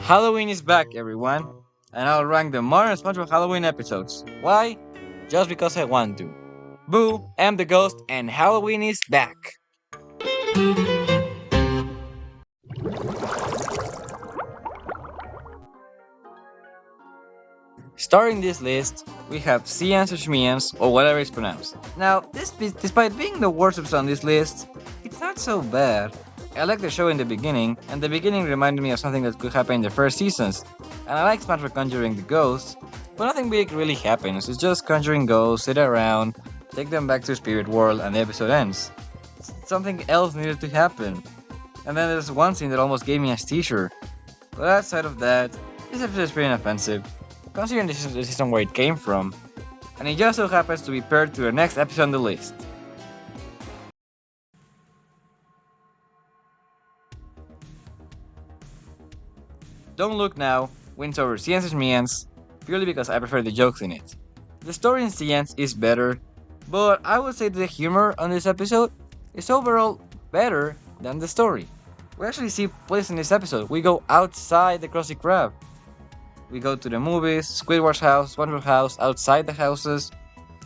Halloween is back, everyone, and I'll rank the modern SpongeBob Halloween episodes. Why? Just because I want to. Boo, I'm the ghost, and Halloween is back. Starting this list, we have Cians or Schmians, or whatever it's pronounced. Now, despite being the worst episode on this list, it's not so bad. I like the show in the beginning, and the beginning reminded me of something that could happen in the first seasons. And I like SpongeBob conjuring the ghosts, but nothing big really happens. It's just conjuring ghosts, sit around, take them back to the spirit world, and the episode ends. Something else needed to happen. And then there's one scene that almost gave me a seizure. But outside of that, this episode is pretty inoffensive, considering this is the season where it came from, and it just so happens to be paired to the next episode on the list. Don't Look Now wins over Cians and Mians, purely because I prefer the jokes in it. The story in Cians is better, but I would say the humor on this episode is overall better than the story. We actually see places in this episode. We go outside the Krusty Krab. We go to the movies, Squidward's house, SpongeBob's house, outside the houses.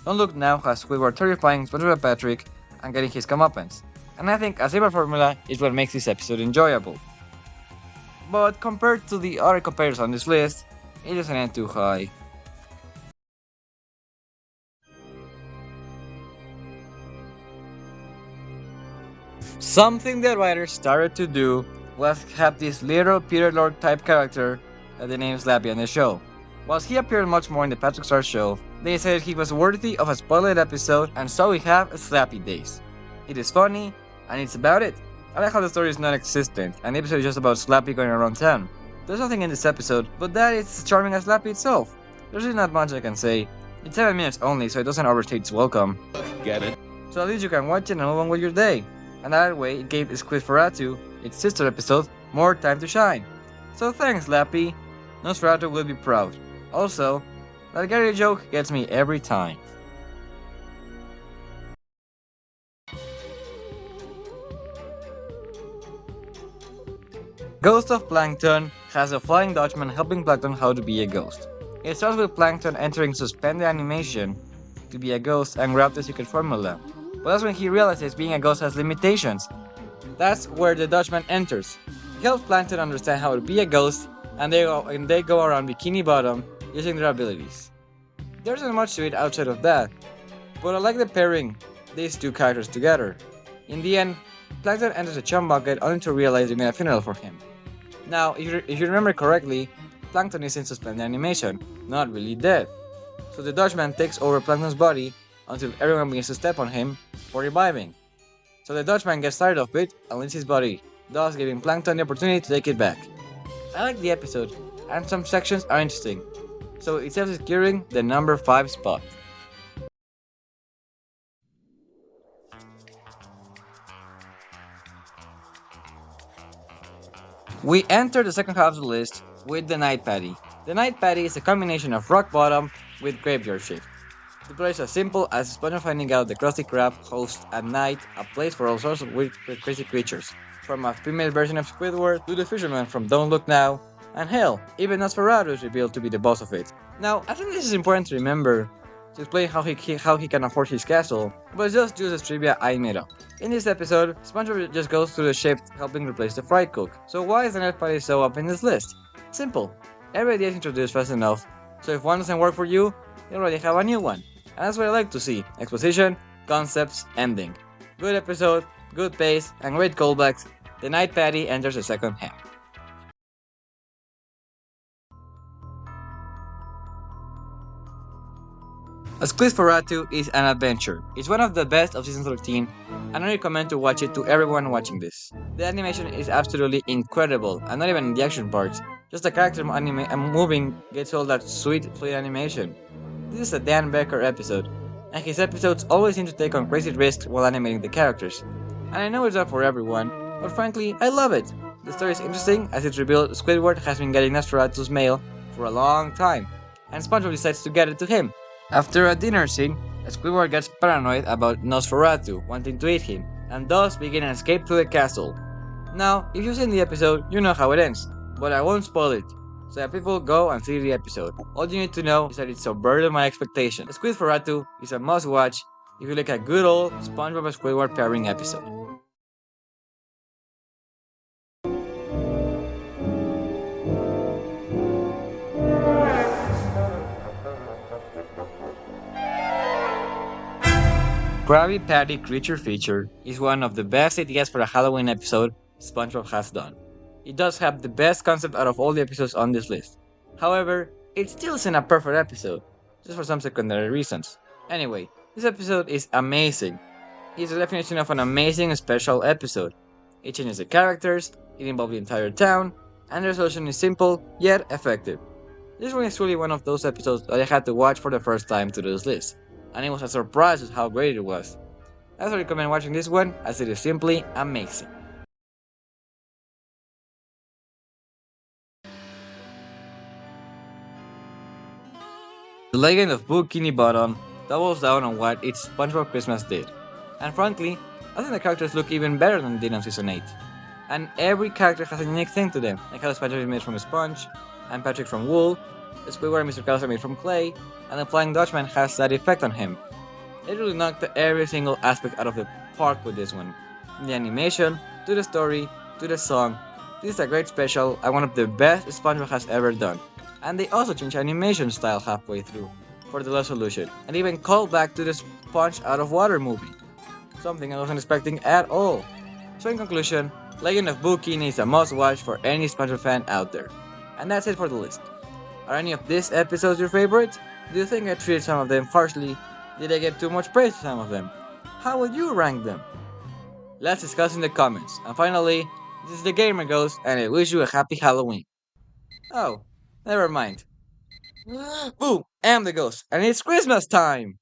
Don't Look Now has Squidward terrifying SpongeBob Patrick and getting his comeuppance. And I think a simple formula is what makes this episode enjoyable. But compared to the other competitors on this list, it doesn't end too high. Something the writers started to do was have this little Peter Lord type character that they named Slappy on the show. Whilst he appeared much more in the Patrick Star show, they said he was worthy of a spoiled episode, and so we have a Slappy Days. It is funny, and it's about it. I like how the story is non-existent, and the episode is just about Slappy going around town. There's nothing in this episode, but that it's charming as Slappy itself. There's really not much I can say. It's 7 minutes only, so it doesn't overstay its welcome. Get it? So at least you can watch it and move on with your day. And that way, it gave Squidward Fatu, its sister episode, more time to shine. So thanks, Slappy. Nosferatu will be proud. Also, that Gary joke gets me every time. Ghost of Plankton has a Flying Dutchman helping Plankton how to be a ghost. It starts with Plankton entering suspended animation to be a ghost and grab the secret formula. But that's when he realizes being a ghost has limitations. That's where the Dutchman enters. He helps Plankton understand how to be a ghost, and they go around Bikini Bottom using their abilities. There isn't much to it outside of that, but I like the pairing these two characters together. In the end, Plankton enters a chum bucket only to realize they made a funeral for him. Now, if you remember correctly, Plankton is in suspended animation, not really dead. So the Dutchman takes over Plankton's body until everyone begins to step on him for reviving. So the Dutchman gets tired of it and leaves his body, thus giving Plankton the opportunity to take it back. I like the episode, and some sections are interesting, so it serves securing the number 5 spot. We enter the second half of the list with the Night Patty. The Night Patty is a combination of rock bottom with graveyard shift. The play is as simple as SpongeBob finding out the Krusty Krab hosts at night a place for all sorts of weird crazy creatures, from a female version of Squidward to the fisherman from Don't Look Now, and hell, even Nosferatu is revealed to be the boss of it. Now, I think this is important to remember to explain how he can afford his castle, but just use the trivia I made up. In this episode, SpongeBob just goes through the shift helping replace the fry cook. So why is the Night Patty so up in this list? Simple. Every idea is introduced fast enough, so if one doesn't work for you, you already have a new one. And that's what I like to see. Exposition, concepts, ending. Good episode, good pace, and great callbacks. The Night Patty enters the second half. Squidward Fatu is an adventure. It's one of the best of season 13, and I recommend to watch it to everyone watching this. The animation is absolutely incredible, and not even in the action parts. Just the character moving gets all that sweet, fluid animation. This is a Dan Becker episode, and his episodes always seem to take on crazy risks while animating the characters. And I know it's not for everyone, but frankly, I love it. The story is interesting as it's revealed Squidward has been getting Nosferatu's mail for a long time, and SpongeBob decides to get it to him. After a dinner scene, Squidward gets paranoid about Nosferatu wanting to eat him, and thus begin an escape to the castle. Now, if you've seen the episode, you know how it ends. but I won't spoil it, so that people go and see the episode. All you need to know is that it subverted my expectations. Squidward Fatu is a must-watch if you like a good old SpongeBob and Squidward pairing episode. Crabby Patty Creature Feature is one of the best ideas for a Halloween episode SpongeBob has done. It does have the best concept out of all the episodes on this list. However, it still isn't a perfect episode, just for some secondary reasons. Anyway, this episode is amazing. It's the definition of an amazing special episode. It changes the characters, it involves the entire town, and the resolution is simple yet effective. This one is truly one of those episodes that I had to watch for the first time to this list, and it was a surprise at how great it was. I also recommend watching this one as it is simply amazing. The Legend of Bikini Bottom doubles down on what its SpongeBob Christmas did, and frankly, I think the characters look even better than they did on Season 8. And every character has a unique thing to them, like how SpongeBob is made from a sponge, and Patrick from wool, Squidward and Mr. Krabs are made from clay, and the Flying Dutchman has that effect on him. They really knocked every single aspect out of the park with this one. From the animation, to the story, to the song, this is a great special and one of the best SpongeBob has ever done. And they also changed animation style halfway through for the resolution, and even called back to the Sponge Out of Water movie. Something I wasn't expecting at all. So in conclusion, Legend of Bikini is a must-watch for any SpongeBob fan out there. And that's it for the list. Are any of these episodes your favorite? Do you think I treated some of them harshly? Did I get too much praise for some of them? How would you rank them? Let's discuss in the comments. And finally, this is the Gamer Ghost, and I wish you a happy Halloween. Oh, never mind. Boom! I'm the ghost, and it's Christmas time!